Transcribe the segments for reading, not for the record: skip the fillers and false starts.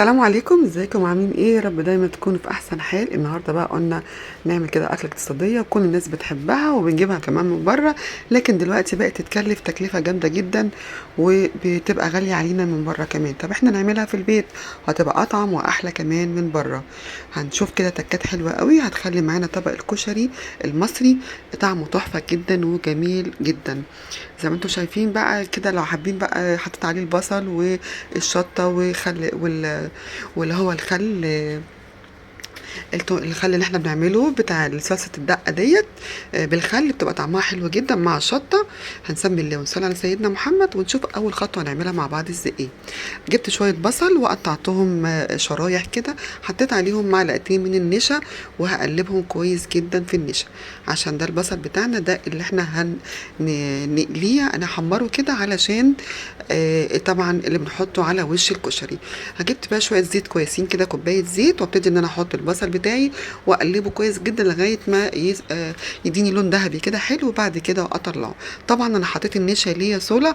السلام عليكم، ازيكم عاملين ايه؟ يا رب دايما تكونوا في احسن حال. النهارده بقى قلنا نعمل كده اكله اقتصاديه وكل الناس بتحبها وبنجيبها كمان من بره، لكن دلوقتي بقت تتكلف تكلفه جامده جدا وبتبقى غاليه علينا من بره كمان. طب احنا نعملها في البيت وهتبقى اطعم واحلى كمان من بره. هنشوف كده تكات حلوه قوي هتخلي معانا طبق الكشري المصري طعمه تحفه جدا وجميل جدا. زي ما انتم شايفين بقى كده، لو حابين بقى حطيت عليه البصل والشطه وخل واللي هو الخل، الخل اللي احنا بنعمله بتاع صلصه الدقه ديت، بالخل بتبقى طعمها حلو جدا مع الشطه. هنسمي الله ونصلي على سيدنا محمد ونشوف اول خطوه هنعملها مع بعض ازاي. ايه، جبت شويه بصل وقطعتهم شرايح كده، حطيت عليهم معلقتين من النشا وهقلبهم كويس جدا في النشا، عشان ده البصل بتاعنا ده اللي احنا هنقليه. انا هحمره كده علشان طبعا اللي بنحطه على وش الكشري. هجبت بقى شويه زيت كويسين كده، كوبايه زيت، وابتدي ان انا احط البصل بتاعي واقلبه كويس جدا لغايه ما يديني لون ذهبي كده حلو، وبعد كده اطلعه. طبعا انا حطيت النشا اللي هي صولا،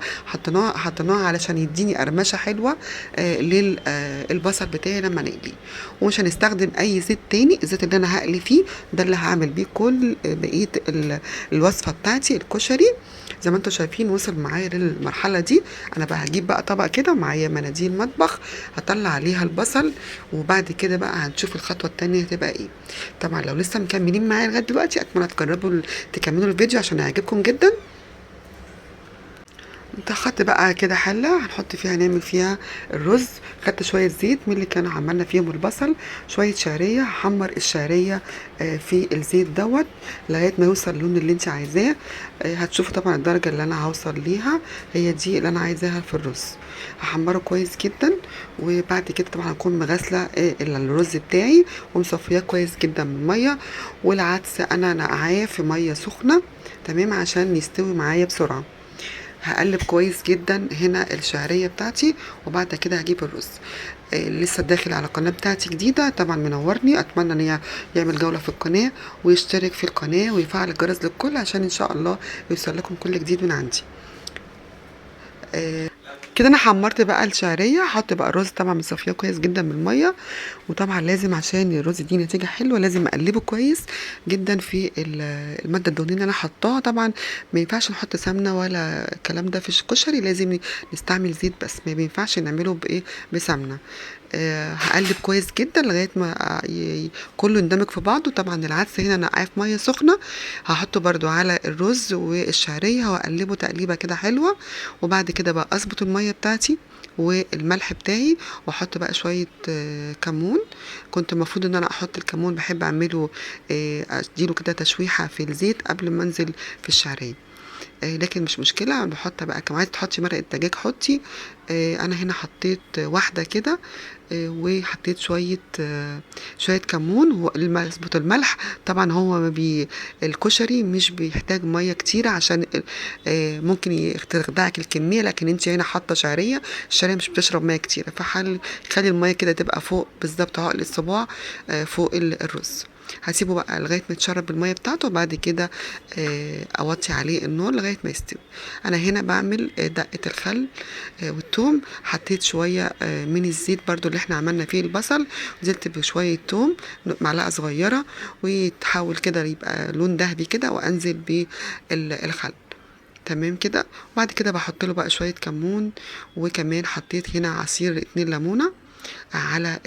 حطيناها علشان يديني قرمشه حلوه للبصل بتاعي لما نقليه. ومش هنستخدم اي زيت تاني، الزيت اللي انا هقلي فيه ده اللي هعمل بيه كل بقيه الوصفه بتاعتي الكشري. زي ما انتم شايفين وصل معايا للمرحله دي. انا بقى هجيب بقى طبق كده معايا مناديل مطبخ، هطلع عليها البصل، وبعد كده بقى هنشوف الخطوه التانية هتبقى ايه. طبعا لو لسه مكملين معايا لغايه دلوقتي اتمنى تجربوا تكملوا الفيديو عشان هيعجبكم جدا. انت خدت بقى كده حله هنحط فيها نعمل فيها الرز. خدت شويه زيت من اللي كانوا عملنا فيهم البصل، شويه شعريه، هحمر الشعريه في الزيت دوت لغايه ما يوصل اللون اللي انت عايزاه. هتشوفوا طبعا الدرجه اللي انا هوصل ليها هي دي اللي انا عايزاها في الرز. هحمره كويس جدا، وبعد كده طبعا هكون مغسله الرز بتاعي ومصفياه كويس جدا من الميه. والعدس انا نقعاه في ميه سخنه تمام عشان يستوي معايا بسرعه. هقلب كويس جدا هنا الشعريه بتاعتي، وبعد كده هجيب الرز. لسه داخل على القناه بتاعتي جديده طبعا منورني، اتمنى ان يعمل جوله في القناه ويشترك في القناه ويفعل الجرس للكل عشان ان شاء الله يوصل لكم كل جديد من عندي. كده انا حمرت بقى الشعريه، هحط بقى الرز طبعا مصفيه كويس جدا من الميه. وطبعا لازم عشان الرز دي نتيجه حلوه لازم اقلبه كويس جدا في الماده الدهنيه اللي انا حطاها. طبعا ما ينفعش نحط سمنه ولا الكلام ده في الكشري، لازم نستعمل زيت بس، ما بينفعش نعمله بايه بسمنه. هقلب كويس جدا لغايه ما كله يندمج في بعضه. طبعا العدس هنا نقعاه في ميه سخنه، هحطه برده على الرز والشعريه واقلبه تقليبه كده حلوه. وبعد كده بقى اظبط الميه بتاعتي والملح بتاعي، واحط بقى شويه كمون. كنت المفروض ان انا احط الكمون، بحب اعمله اديله كده تشويحه في الزيت قبل ما انزل في الشعريه. لكن مش مشكلة، بحط بقى كمان عايزة تحطي مرقة دجاج حطي. انا هنا حطيت واحدة كده، وحطيت شوية كمون واظبط الملح. طبعا هو ما الكشري مش بيحتاج مية كتيرة عشان ممكن تخدعك الكمية، لكن انت هنا حاطة شعرية، الشعرية مش بتشرب مية كتيرة، خلي المية كده تبقى فوق بالظبط عقل الصباع فوق الرز. هسيبه بقى لغايه ما يتشرب الميه بتاعته، وبعد كده اوطي عليه النار لغايه ما يستوي. انا هنا بعمل دقه الخل والثوم. حطيت شويه من الزيت برضو اللي احنا عملنا فيه البصل، نزلت بشويه ثوم معلقه صغيره، ويتحول كده يبقى لون ذهبي كده، وانزل بالخل تمام كده. وبعد كده بحط له بقى شويه كمون، وكمان حطيت هنا عصير 2 ليمونه على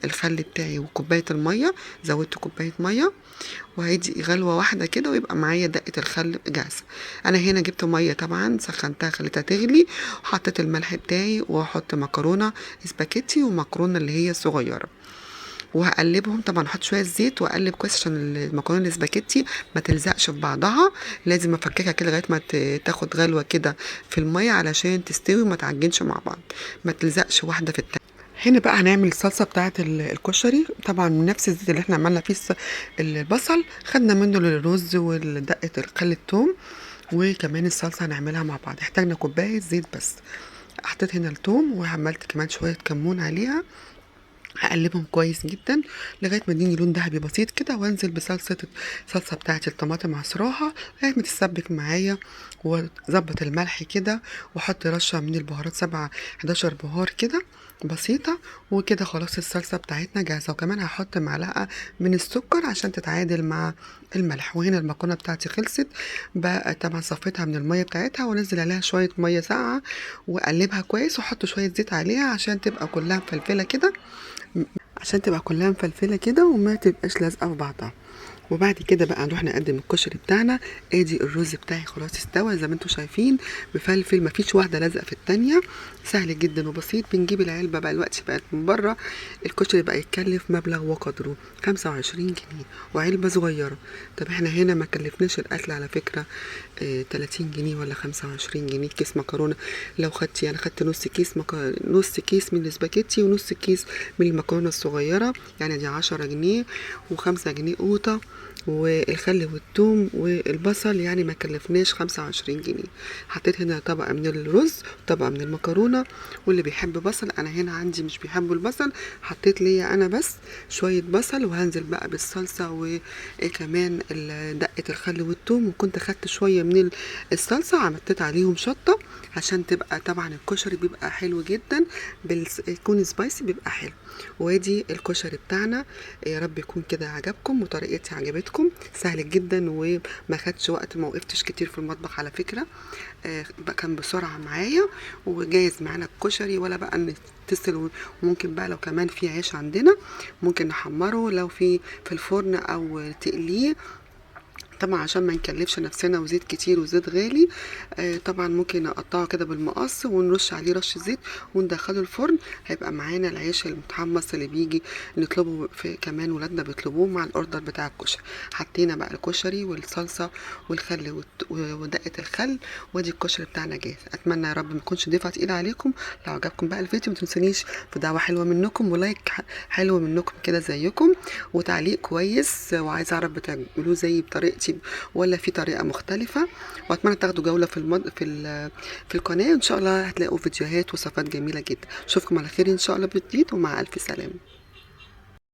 الخل بتاعي وكوبايه الميه. زودت كوبايه ميه، وهيدي غلوه واحده كده ويبقى معايا دقه الخل جاهزه. انا هنا جبت ميه طبعا سخنتها خليتها تغلي، وحطيت الملح بتاعي، واحط مكرونه سباكيتي ومكرونه اللي هي صغيره، وهقلبهم. طبعا احط شويه زيت واقلب كويس عشان المكرونه السباكيتي ما تلزقش في بعضها. لازم افككها كده لغايه ما تاخد غلوه كده في الميه علشان تستوي وما تعجنش مع بعض، ما تلزقش واحده في التانية. هنا بقى هنعمل الصلصه بتاعه الكشري. طبعا من نفس الزيت اللي احنا عملنا فيه البصل، خدنا منه للرز ودقه خل الثوم، وكمان الصلصه هنعملها مع بعض. احتاجنا كوبايه زيت بس. حطيت هنا الثوم وعملت كمان شويه كمون عليها، هقلبهم كويس جدا لغايه ما اديني لون ذهبي بسيط كده، وانزل الصلصه بتاعتي الطماطم عصراها لغايه ما تتسبك معايا، واظبط الملح كده، واحط رشه من البهارات 7 11 بهار كده، بسيطة. وكده خلاص الصلصة بتاعتنا جاهزة، وكمان هحط معلقة من السكر عشان تتعادل مع الملح. وهنا المكرونة بتاعتي خلصت بقى، طبعا صفيتها من المية بتاعتها وانزل عليها شوية مية ساقعة واقلبها كويس، واحط شوية زيت عليها عشان تبقى كلها مفلفلة كده، وما تبقاش لازقة في بعضها. وبعد كده بقى نروح نقدم الكشري بتاعنا. ادي الرز بتاعي خلاص استوى زي ما انتم شايفين، مفلفل، مفيش واحده لازقه في التانية. سهل جدا وبسيط. بنجيب العلبه بقى دلوقتي بقت من بره. الكشري بقى يتكلف مبلغ وقدره 25 جنيه، وعلبه صغيره. طب احنا هنا ما كلفناش الاكل على فكره 30 جنيه ولا 25 جنيه كيس مكرونه. لو خدتي، انا خدت نص كيس من الاسباجيتي ونص كيس من المكرونه الصغيره، يعني دي 10 جنيه، و5 جنيه قوطه، والخل والثوم والبصل، يعني ما كلفناش 25 جنيه. حطيت هنا طبقة من الرز، طبقة من المكرونة، واللي بيحب بصل، انا هنا عندي مش بيحبوا البصل، حطيت ليا انا بس شوية بصل. وهنزل بقى بالصلصة وكمان دقة الخل والثوم، وكنت خدت شوية من الصلصة عملت عليهم شطة عشان تبقى طبعا الكشري بيبقى حلو جدا، يكون سبايسي بيبقى حلو. وادي الكشري بتاعنا. يا رب يكون كده عجبكم وطريقتي عجبتكم. سهل جدا وما خدش وقت، ما وقفتش كتير في المطبخ على فكرة. بقى كان بسرعة معايا وجايز معانا الكشري، ولا بقى نتصل. وممكن بقى لو كمان في عيش عندنا ممكن نحمره لو في الفرن او تقليه، طبعا عشان ما نكلفش نفسنا وزيت كتير وزيت غالي. طبعا ممكن نقطعه كده بالمقص ونرش عليه رش زيت وندخله الفرن. هيبقى معانا العيش المتحمص اللي بيجي نطلبه، في كمان ولادنا بيطلبوه مع الاوردر بتاع الكشري. حطينا بقى الكشري والصلصه والخل ودقه الخل، وادي الكشري بتاعنا جاهز. اتمنى يا رب ما يكونش ضيفه تقيله عليكم. لو عجبكم بقى الفيديو ما تنسونيش في دعوه حلوه منكم ولايك حلو منكم كده زيكم، وتعليق كويس. وعايزه اعرف بتعملوه زي بطريقتي ولا في طريقة مختلفة. واتمنى تاخدوا جولة في القناة، ان شاء الله هتلاقوا فيديوهات وصفات جميلة جدا. اشوفكم على خير ان شاء الله بجديد، ومع الف سلامة.